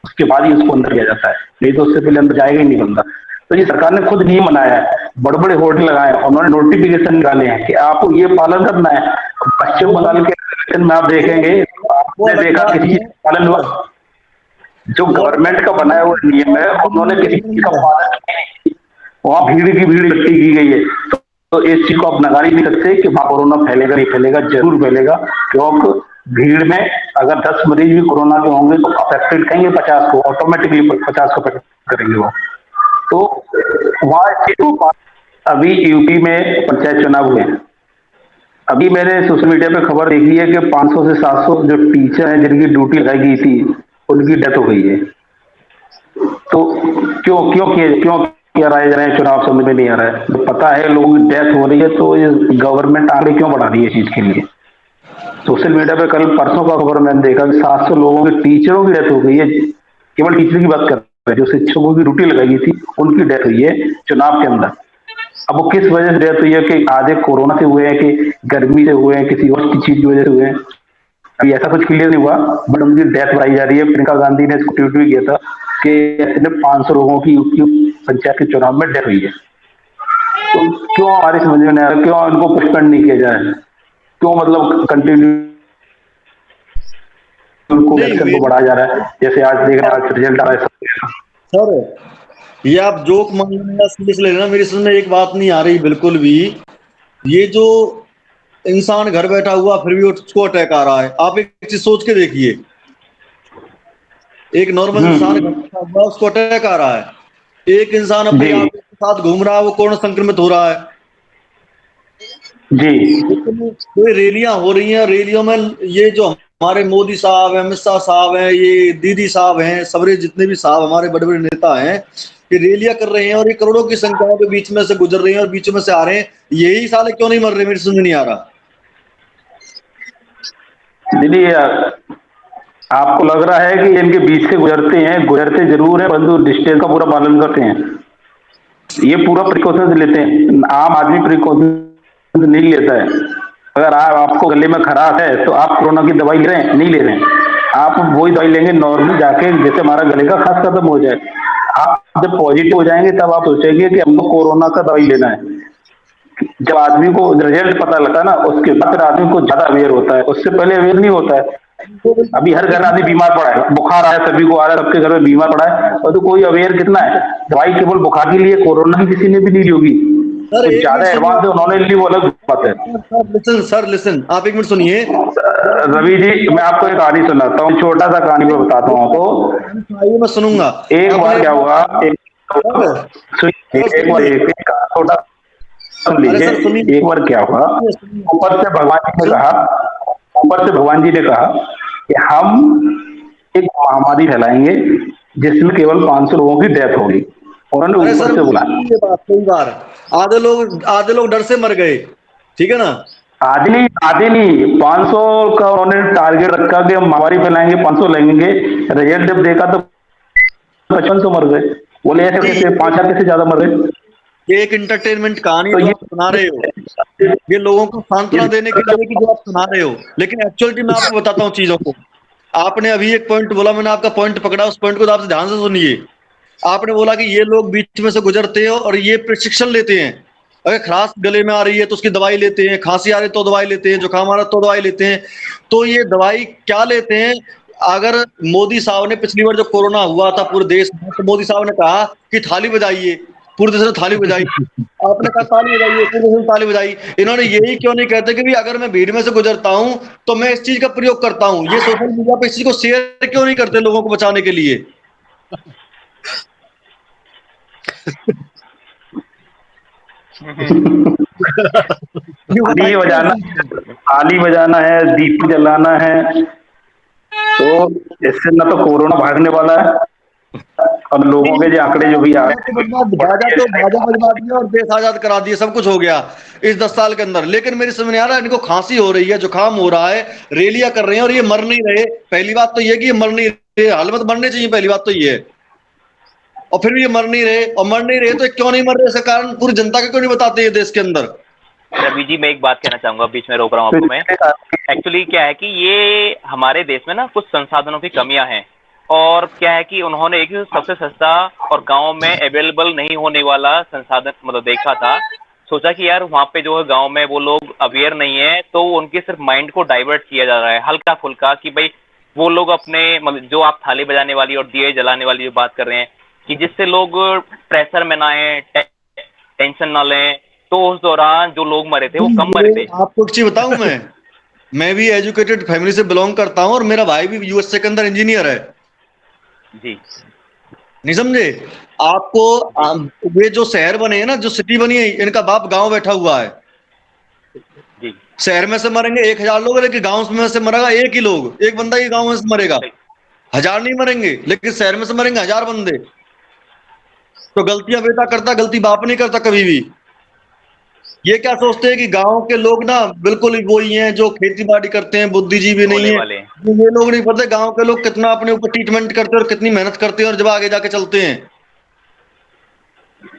उसके बाद ही उसको अंदर किया जाता है, नहीं तो उससे पहले अंदर जाएगा ही नहीं बंदा। तो ये सरकार ने खुद नियम बनाया है, बड़े बड़े होर्डिंग लगाए हैं, उन्होंने नोटिफिकेशन निकाले हैं कि आपको ये पालन करना है। पश्चिम बंगाल के इलेक्शन में आप देखेंगे, आपने देखा किसी चीज का पालन हुआ? जो गवर्नमेंट का बनाया हुआ नियम है उन्होंने किसी चीज का पालन किया नहीं, वहां भीड़ की भीड़ इकट्ठी की गई है। तो इस चीज को आप नकार ही नहीं सकते कि वहां कोरोना फैलेगा, नहीं फैलेगा, जरूर फैलेगा, क्योंकि भीड़ में अगर 10 मरीज भी कोरोना के होंगे तो अफेक्टेड करेंगे 50 को, ऑटोमेटिकली 50 को अफेक्ट करेंगे वो। तो वहां अभी यूपी में पंचायत चुनाव हुए हैं, अभी मैंने सोशल मीडिया पे खबर देखी है कि 500 से 700 जो टीचर हैं जिनकी ड्यूटी लगाई गई थी उनकी डेथ हो गई है। तो क्यों क्यों क्यों कराए जा रहे हैं चुनाव, समझ में नहीं आ रहा है। तो पता है लोगों की डेथ हो रही है तो ये गवर्नमेंट आगे क्यों बढ़ा रही है इस चीज के लिए? सोशल मीडिया पे कल परसों का खबर मैंने देखा कि 700 लोगों की, टीचरों की डेथ हो गई है। केवल टीचर की बात कर रहे हैं, जो शिक्षकों की ड्यूटी लगाई गई थी उनकी डेथ हुई है चुनाव के अंदर। अब वो किस वजह से डेथ हुई है, कि आधे कोरोना से हुए हैं, कि गर्मी से हुए हैं, किसी और चीज की वजह से हुए हैं, अभी ऐसा कुछ क्लियर नहीं हुआ, बट उनकी डेथ बताई जा रही है। प्रियंका गांधी ने इसको ट्वीट भी किया था कि 500 लोगों की पंचायत के चुनाव में डेथ हुई है। तो क्यों हमारी समझ में नहीं आ रहा, क्यों इनको पोस्टपोन नहीं किया जाए, क्यों मतलब कंटिन्यू उनको इलेक्शन को बढ़ाया जा रहा है? जैसे आज देख रहे हैं, आज रिजल्ट आ रहा है सर ये आप जोक मान लेना, सीरियस ले लेना, मेरी समझ में एक बात नहीं आ रही बिल्कुल भी। ये जो इंसान घर बैठा हुआ फिर भी उसको अटैक आ रहा है, आप एक चीज सोच के देखिए, एक नॉर्मल इंसान घर बैठा हुआ उसको अटैक आ रहा है, एक इंसान अपने जी। यार के साथ घूम रहा है, वो कोरोना संक्रमित हो रहा है। जी। लेकिन ये रैलियां हो रही हैं, रैलियों में ये जो हमारे मोदी साहब हैं, अमित शाह साहब हैं, ये दीदी साहब हैं, सबरे जितने भी साहब हमारे बड़े बड़े नेता हैं, ये रैलियां कर रहे हैं और ये करोड़ों की संख्या के बीच में से गुजर रहे हैं और बीच में से आ रहे हैं। यही साले क्यों नहीं मर रहे, मेरी समझ नहीं आ रहा। दीदी, आपको लग रहा है कि इनके बीच से गुजरते जरूर हैं, परंतु डिस्टेंस का पूरा पालन करते हैं। ये पूरा प्रिकॉशन लेते हैं, आम आदमी प्रिकॉशन नहीं लेता है। अगर आपको गले में खराश है तो आप कोरोना की दवाई ले रहे हैं? नहीं ले रहे हैं। आप वही दवाई लेंगे नॉर्मल जाके, जैसे हमारा गले का खांस खत्म हो जाए। आप जब पॉजिटिव हो जाएंगे तब आप सोचेंगे कि हमको कोरोना का दवाई लेना है। जब आदमी को रिजल्ट पता लगता है ना, उसके बाद फिर आदमी को ज्यादा अवेयर होता है, उससे पहले अवेयर नहीं होता है। अभी हर घर आदमी बीमार पड़ा है, बुखार आया सभी को आ रहा है, सबके घर में बीमार पड़ा है, और तो कोई अवेयर कितना है? दवाई केवल बुखार के लिए, कोरोना की किसी ने भी नहीं ली होगी। सर कुछ एक ज्यादा मिनट एडवांस है, सुनिए। उन्होंने ली, वो अलग बात है। सर लिसन, आप एक मिनट सुनिए। रवि जी, मैं आपको एक कहानी सुनाता हूँ, छोटा सा कहानी मैं बताता हूँ आपको। आइए मैं सुनूंगा। एक बार आपने क्या हुआ, सर सुनिए, सर एक बार सुनिए, छोटा सुन अरे लीजिए। सर सुनिए एक बार क्या हुआ, सुनिए सुनिए ऊपर से भगवान जी ने सुन- कहा ऊपर से भगवान जी ने कहा कि हम एक महामारी फैलाएंगे जिसमें केवल 500 लोगों की डेथ होगी। उन्होंने अरे सर ऊपर से मैंने बोला। सुनी ये बात कई बार। आधे लोग डर से मर गए, ठीक है ना। आदि नहीं, 500 का उन्होंने टारगेट रखा कि हम महामारी फैलाएंगे, 500 लगेंगे। रिजल्ट जब देखा तो 55 मर गए। बोले ऐसे जी, कैसे, 5,000 कैसे ज्यादा मर गए? ये एक इंटरटेनमेंट कहानी तो जो आप सुना रहे हो, ये लोगों को सांत्वना देने के लिए कि जो आप सुना रहे हो, लेकिन एक्चुअली मैं आपको बताता हूँ चीजों को। आपने अभी एक पॉइंट बोला, मैंने आपका पॉइंट पकड़ा, उस पॉइंट को तो आपसे ध्यान से सुनिए। आपने बोला कि ये लोग बीच में से गुजरते हैं और ये प्रशिक्षण लेते हैं। अगर खराश गले में आ रही है तो उसकी दवाई लेते हैं, खांसी आ रही है तो दवाई लेते हैं, जुकाम आ रहा है तो दवाई लेते हैं। तो ये दवाई क्या लेते हैं? अगर मोदी साहब ने पिछली बार जब कोरोना हुआ था पूरे देश में, तो मोदी साहब ने कहा कि थाली बजाइए, पूरे देश ने थाली बजाई। आपने कहा ताली बजाइए, पूरे देश ने ताली बजाई। इन्होंने यही क्यों नहीं कहते कि भी अगर मैं भीड़ में से गुजरता हूं तो मैं इस चीज का प्रयोग करता हूं? ये सोशल मीडिया पे इस चीज को शेयर क्यों नहीं करते लोगों को बचाने के लिए? ये थाली बताइए बजाना इस चीज को। थाली बजाना है, दीप जलाना है, तो इससे ना तो कोरोना भागने वाला है, और लोगों के जो आंकड़े जो भी आ बाजा तो बाजा बजवा दिया और देश आजाद करा दिया, सब कुछ हो गया इस 10 साल के अंदर। लेकिन मेरी समझ नहीं आ रहा, इनको खांसी हो रही है, जुकाम हो रहा है, रैलियां कर रहे हैं और ये मर नहीं रहे। पहली बात तो ये कि ये मर नहीं रहे, हाल में तो मरने चाहिए, पहली बात तो ये है। और फिर भी ये मर नहीं रहे, और मर नहीं रहे तो ये क्यों नहीं मर रहे, इसका कारण पूरी जनता को क्यों नहीं बताते ये देश के अंदर? रवि जी, मैं एक बात कहना चाहूंगा, बीच में रोक रहा हूँ आपको मैं। एक्चुअली क्या है कि ये हमारे देश में ना कुछ संसाधनों की कमियां हैं, और क्या है कि उन्होंने एक सबसे सस्ता और गांव में अवेलेबल नहीं होने वाला संसाधन मतलब देखा था। सोचा कि यार वहाँ पे जो है गांव में वो लोग अवेयर नहीं है, तो उनके सिर्फ माइंड को डाइवर्ट किया जा रहा है हल्का फुल्का, कि भाई वो लोग अपने मतलब जो आप थाली बजाने वाली और दिए जलाने वाली जो बात कर रहे हैं, कि जिससे लोग प्रेशर में ना आए, टेंशन ना लें। तो उस दौरान जो लोग मरे थे वो कम मरे थे। आपको एक चीज बताऊं, मैं भी एजुकेटेड फैमिली से बिलोंग करता हूं और मेरा भाई भी यूएसए के अंदर इंजीनियर है। जी नहीं समझे? आपको ये जो शहर बने हैं ना, जो सिटी बनी है, इनका बाप गांव बैठा हुआ है। जी शहर में से मरेंगे 1,000 लोग, लेकिन गांव में से मरेगा एक ही लोग, एक बंदा ही गांव में से मरेगा। 1,000 नहीं मरेंगे, लेकिन शहर में से मरेंगे 1,000 बंदे। तो गलतियां बेटा करता, गलती बाप नहीं करता कभी भी। ये क्या सोचते हैं कि गांव के लोग ना बिल्कुल ही वही हैं जो खेती बाड़ी करते हैं, बुद्धिजीवी नहीं भोले है। वाले। ये लोग नहीं पता गांव के लोग कितना अपने ऊपर ट्रीटमेंट करते हैं और कितनी मेहनत करते हैं और जब आगे जाके चलते हैं।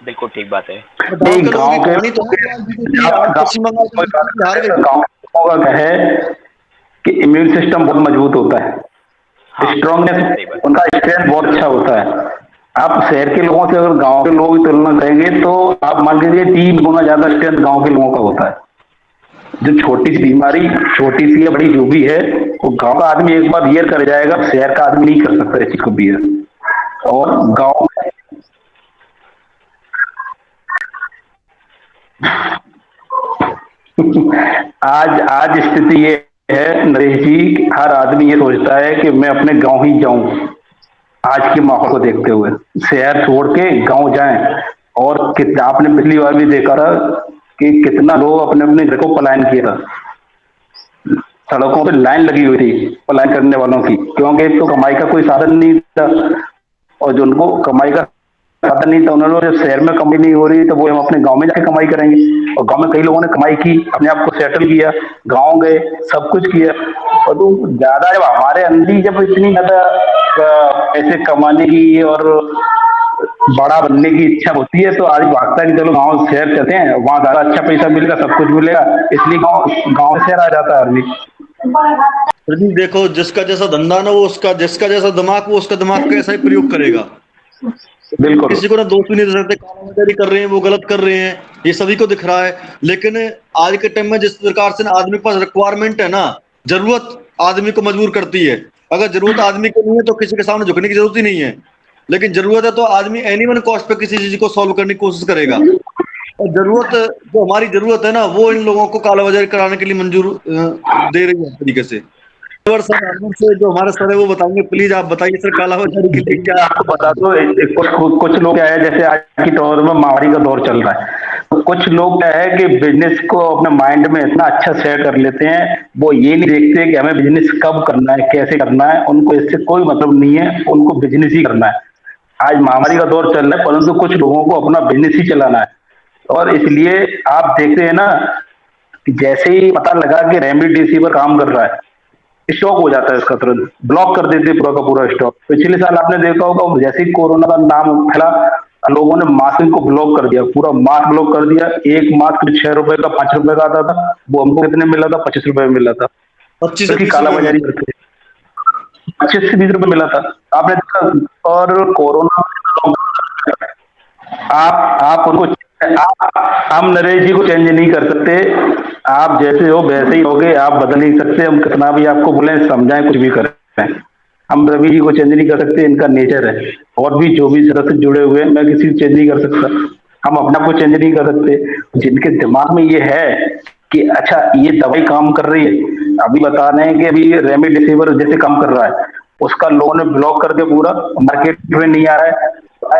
बिल्कुल ठीक बात है। गांव के लोगों की कहानी तो है, आज पश्चिम बंगाल की बीजेपी हार गई। गाँव का क्या है कि इम्यून सिस्टम बहुत मजबूत होता है, हाँ, सही स्ट्रांगनेस, बात। उनका स्ट्रेंथ बहुत अच्छा होता है। आप शहर के लोगों से अगर गांव के लोगों की तुलना करेंगे तो आप मान लीजिए 3 गुना ज्यादा स्ट्रेंथ गांव के लोगों का होता है। जो छोटी सी बीमारी, छोटी सी या बड़ी जो भी है, वो गांव का आदमी एक बार बियर कर जाएगा, शहर का आदमी नहीं कर सकता इस चीज को बियर। और गांव आज आज स्थिति ये है नरेश जी, हर आदमी ये सोचता है कि मैं अपने गांव ही जाऊं। आज के माहौल को देखते हुए शहर छोड़ के गांव जाएं। और आपने पिछली बार भी देखा था कि कितना लोग अपने अपने घर को पलायन किया था, सड़कों पे लाइन लगी हुई थी पलायन करने वालों की, क्योंकि एक तो कमाई का कोई साधन नहीं था, और जो उनको कमाई का साधन नहीं था उन्होंने जब शहर में कमाई नहीं हो रही तो वो हम अपने गांव में जाके कमाई करेंगे। और गांव में कई लोगों ने कमाई की, अपने आप को सेटल किया, गांव गए, सब कुछ किया। और तो ज्यादा जब हमारे अंदर ही जब इतनी ज्यादा पैसे कमाने की और बड़ा बनने की इच्छा होती है तो आज भागता है कि चलो गांव शहर चलते हैं, वहां ज्यादा अच्छा पैसा मिलेगा, सब कुछ मिलेगा, इसलिए गांव गांव से शहर आ जाता है आदमी। प्रदीप देखो, जिसका जैसा धंधा ना वो उसका, जिसका जैसा दिमाग वो उसका दिमाग का ऐसा ही प्रयोग करेगा। बिल्कुल किसी को ना दोष भी नहीं दे सकते, कालाबाजारी कर रहे हैं वो गलत कर रहे हैं, ये सभी को दिख रहा है। लेकिन आज के टाइम में जिस प्रकार से ना आदमी के पास रिक्वायरमेंट है ना, जरूरत आदमी को मजबूर करती है। अगर जरूरत आदमी को नहीं है तो किसी के सामने झुकने की जरूरत ही नहीं है, लेकिन जरूरत है तो आदमी एनी वन कॉस्ट पे किसी चीज को सॉल्व करने की कोशिश करेगा। और जरूरत, जो हमारी जरूरत है ना, वो इन लोगों को कालाबाजारी कराने के लिए मंजूर दे रही है तरीके से। सर आनंद से जो हमारा सर है वो बताएंगे, प्लीज आप बताइए सर, कालाबाजारी के लिए क्या। देखिए, आपको बता दो, कुछ लोग क्या है, जैसे आज की दौर में महामारी का दौर चल रहा है, तो कुछ लोग क्या है कि बिजनेस को अपने माइंड में इतना अच्छा सेट कर लेते हैं, वो ये नहीं देखते कि हमें बिजनेस कब करना है, कैसे करना है, उनको इससे कोई मतलब नहीं है, उनको बिजनेस ही करना है। आज महामारी का दौर चल रहा है, परंतु कुछ लोगों को अपना बिजनेस ही चलाना है। और इसलिए आप देखते हैं ना कि जैसे ही पता लगा कि रेमडेसिविर काम कर रहा है, स्टॉक हो जाता है इसका, तुरंत ब्लॉक कर देते हैं पूरा का पूरा स्टॉक। पिछले साल आपने देखा होगा, जैसे ही कोरोना का नाम फैला, लोगों ने मास्क को ब्लॉक कर दिया, पूरा मास्क ब्लॉक कर दिया। एक मास्क 6 रुपए का, 5 रुपए का आता था, वो हमको कितने मिला था? 25 रुपए में मिला था। 25 से उसकी 20 रुपए कालाबाजारी में। करके 25 से 20 रुपए मिला था, आपने देखा। और कोरोना, आप उनको, हम नरेश जी को चेंज नहीं कर सकते। आप जैसे हो वैसे ही होगे, आप बदल नहीं सकते। हम कितना भी आपको बोले, समझाएं, कुछ भी करें, हम रवि जी को चेंज नहीं कर सकते, इनका नेचर है। और भी जो भी सदस्य जुड़े हुए हैं, मैं किसी को चेंज नहीं कर सकता, हम अपना को चेंज नहीं कर सकते। जिनके दिमाग में ये है कि अच्छा ये दवाई काम कर रही है, अभी बता रहे हैं कि अभी रेमडेसिविर जैसे काम कर रहा है, उसका लोगों ने ब्लॉक करके पूरा मार्केट में नहीं आ रहा है,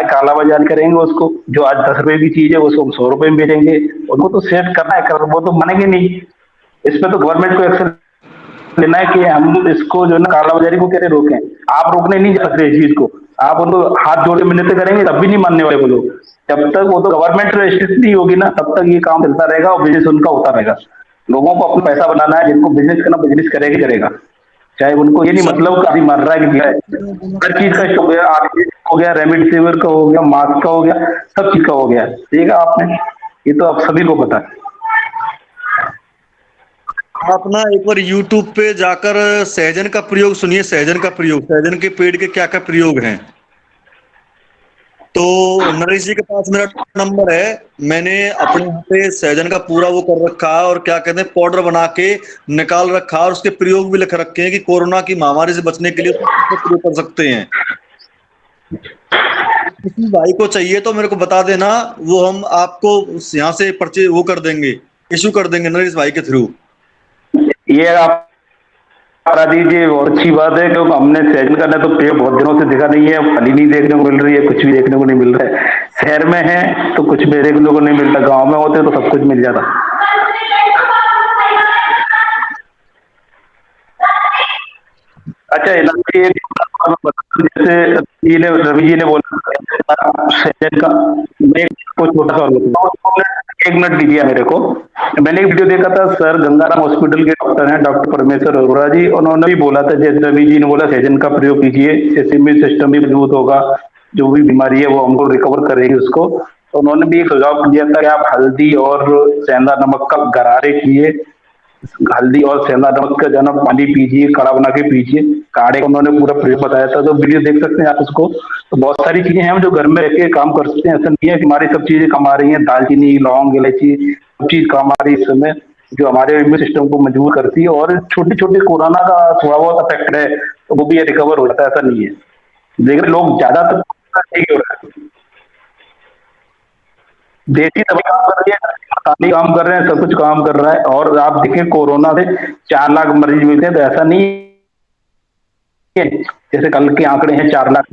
कालाबाजारी करेंगे उसको। जो आज 10 रुपए की चीज है उसको हम 100 रुपए में बेचेंगे, उनको तो सेट करना है, वो तो मानेंगे नहीं। इसमें तो गवर्नमेंट को एक्शन लेना है कि हम इसको जो है ना कालाबाजारी को कैसे रोकें। आप रोकने नहीं जा सकते इस चीज को, आप उनको हाथ जोड़ के मिन्नतें करेंगे तब भी नहीं मानने वाले वो लोग। जब तक वो तो गवर्नमेंट स्ट्रिक्ट नहीं होगी ना, तब तक ये काम चलता रहेगा और बिजनेस उनका होता रहेगा। लोगों को अपना पैसा बनाना है, जिनको बिजनेस करना बिजनेस करेगा ही करेगा, चाहे उनको ये नहीं सर मतलब आदमी मर रहा है कि क्या है। हर चीज का हो गया, आर्थिक हो गया, रेमडेसिविर का हो गया, मास्क का हो गया, सब चीज का हो गया। ठीक है, आपने ये तो आप सभी को पता है। आप ना एक बार YouTube पे जाकर सहजन का प्रयोग सुनिए, सहजन का प्रयोग, सहजन के पेड़ के क्या क्या प्रयोग हैं। तो नरेश जी के पास मेरा नंबर है, मैंने अपने यहाँ पे सहजन का पूरा वो कर रखा है, और क्या कहते हैं पाउडर बना के निकाल रखा है, और उसके प्रयोग भी लिख रखे हैं कि कोरोना की महामारी से बचने के लिए उसको प्रयोग कर सकते हैं। किसी भाई को चाहिए तो मेरे को बता देना, वो हम आपको यहाँ से परचेज वो कर देंगे, इशू कर देंगे नरेश भाई के थ्रू। ये आप करा दीजिए, बहुत अच्छी बात है, क्योंकि हमने सहजन का तो पेड़ बहुत दिनों से देखा नहीं है, फली नहीं देखने को मिल रही है, कुछ भी देखने को नहीं मिल रहा है। शहर में है तो कुछ भी देखने को नहीं मिलता, गांव में होते तो सब कुछ मिल जाता। अच्छा, जैसे रवि जी ने बोला सहजन का, मैं कुछ छोटा सा और बताऊं। 1 मिनट दीजिए मेरे को। मैंने एक वीडियो देखा था, सर गंगाराम हॉस्पिटल के डॉक्टर हैं, डॉक्टर परमेश्वर अरोड़ा जी, उन्होंने भी बोला था, जैसे रवि जी ने बोला सहजन का प्रयोग कीजिए, इससे इम्यून सिस्टम भी मजबूत होगा, जो भी बीमारी है वो हमको रिकवर करेगी उसको। तो उन्होंने भी एक सुझाव दिया था कि आप हल्दी और सेंधा नमक का गरारे किए, हल्दी और सेंधा नमक का जो पानी पीजिए, काढ़ा बना के पीजिए। काढ़े का उन्होंने पूरा प्रयोग बताया था, तो वीडियो देख सकते हैं आप उसको। तो बहुत सारी चीजें हैं हम जो घर में रह के काम कर सकते हैं, ऐसा नहीं है कि हमारी सब चीजें काम आ रही हैं, दालचीनी, लौंग, इलायची, सब चीज काम आ रही है इस समय, जो हमारे इम्यून सिस्टम को मजबूत करती है। और छोटे छोटे कोरोना का थोड़ा बहुत इफेक्ट है तो वो भी रिकवर हो जाता है, ऐसा नहीं है। लेकिन लोग ज्यादातर ठीक हो रहे हैं, देसी दवाई काम कर रही है, मसाले काम कर रहे हैं, सब कुछ काम कर रहा है। और आप देखें कोरोना से 4 लाख मरीज मिलते हैं, तो ऐसा नहीं है। जैसे कल के आंकड़े हैं 4 लाख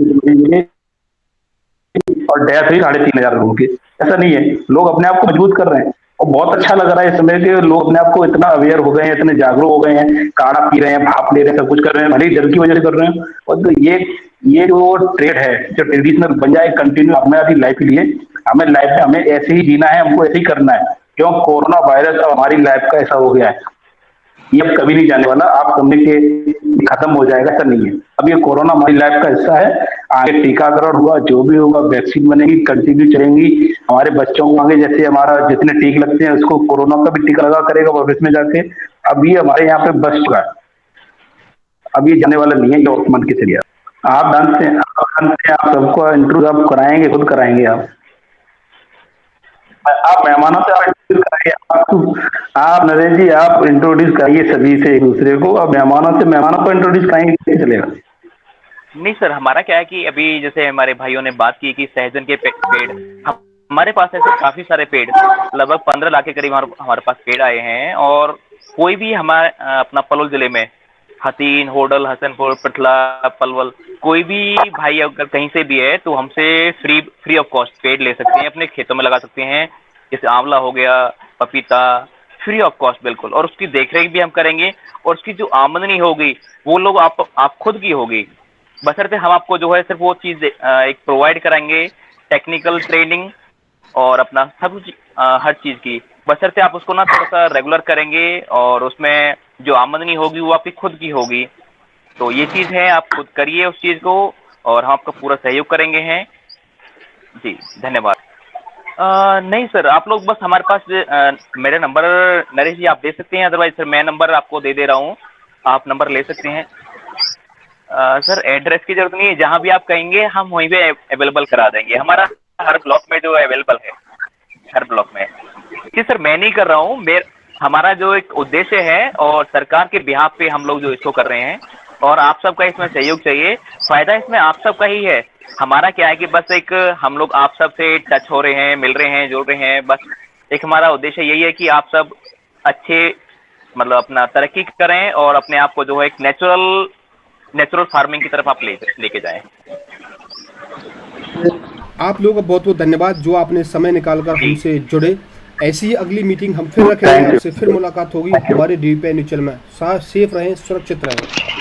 और डेथ हुई 3,500 लोगों की। ऐसा नहीं है, लोग अपने आप को मजबूत कर रहे हैं और बहुत अच्छा लग रहा है इस समय के लोग अपने आप को इतना अवेयर हो गए हैं, इतने जागरूक हो गए हैं, काढ़ा पी रहे हैं, भाप ले रहे हैं, सब कुछ कर रहे हैं, भले ही डर की वजह से कर रहे हैं। और तो ये जो ट्रेड है, जो ट्रेडिशनल बन जाए कंटिन्यू हमारी लाइफ के लिए, हमें लाइफ में हमें ऐसे ही जीना है, हमको ऐसे ही करना है। क्यों कोरोना वायरस अब हमारी लाइफ का ऐसा हो गया है, ये अब कभी नहीं जाने वाला। आप समझे कि खत्म हो जाएगा, ऐसा नहीं है। अब ये कोरोना हमारी लाइफ का हिस्सा है। आगे टीकाकरण हुआ, जो भी होगा, वैक्सीन बनेगी, कंटिन्यू चलेंगी। हमारे बच्चों को आगे जैसे हमारा जितने टीके लगते हैं उसको कोरोना का भी टीका लगा करेगा भविष्य में जाके। अब ये हमारे यहाँ पे बच चुका है, अब ये जाने वाला नहीं है, जो मन के चलिए। आप जानते हैं, आप सबको इंट्रोड्यूस आप कराएंगे, खुद कराएंगे आप मेहमानों से आप इंट्रोड्यूस कराइए। आप नरेश जी आप इंट्रोड्यूस कराइए सभी से एक दूसरे को। अब मेहमानों को इंट्रोड्यूस कराएंगे, कैसे चलेगा? नहीं सर, हमारा क्या है कि अभी जैसे हमारे भाइयों ने बात की कि सहजन के पेड़, हमारे पास ऐसे काफी सारे पेड़, लगभग 15 लाख के करीब हमारे पास पेड़ आए हैं। और कोई भी हमारे अपना पलवल जिले में हतीन, होडल, हसनपुर, पिठला, पलवल, कोई भी भाई अगर कहीं से भी है तो हमसे फ्री ऑफ कॉस्ट पेड़ ले सकते हैं, अपने खेतों में लगा सकते हैं। जैसे आंवला हो गया, पपीता, फ्री ऑफ कॉस्ट बिल्कुल। और उसकी देखरेख भी हम करेंगे और उसकी जो आमदनी होगी वो लोग आप खुद की होगी, बशर्ते हम आपको जो है सिर्फ वो चीज एक प्रोवाइड कराएंगे, टेक्निकल ट्रेनिंग और अपना सब हर चीज की, बशर्ते आप उसको ना थोड़ा सा रेगुलर करेंगे और उसमें जो आमदनी होगी वो आपकी खुद की होगी। तो ये चीज है, आप खुद करिए उस चीज को और हम आपका पूरा सहयोग करेंगे हैं जी। धन्यवाद। नहीं सर, आप लोग बस हमारे पास मेरा नंबर नरेश जी आप दे सकते हैं, अदरवाइज सर मैं नंबर आपको दे रहा हूँ, आप नंबर ले सकते हैं। सर एड्रेस की जरूरत नहीं है, जहाँ भी आप कहेंगे हम वहीं पे अवेलेबल करा देंगे। हमारा हर ब्लॉक में जो अवेलेबल है, हर ब्लॉक में। जी सर, मैं नहीं कर रहा हूँ, हमारा जो एक उद्देश्य है और सरकार के बिहाफ पे हम लोग जो इसको कर रहे हैं और आप सबका इसमें सहयोग चाहिए। फायदा इसमें आप सबका ही है। हमारा क्या है कि बस एक हम लोग आप सब से टच हो रहे हैं, मिल रहे हैं, जुड़ रहे हैं। बस एक हमारा उद्देश्य यही है कि आप सब अच्छे मतलब अपना तरक्की करें और अपने आप को जो है एक नेचुरल फार्मिंग की तरफ आप लेके जाएं। आप लोगों का बहुत बहुत धन्यवाद जो आपने समय निकालकर हमसे जुड़े। ऐसी ही अगली मीटिंग हम फिर रखेंगे, आपसे फिर मुलाकात होगी हमारे DVPI न्यूज़ चैनल में। सेफ रहें, सुरक्षित रहें।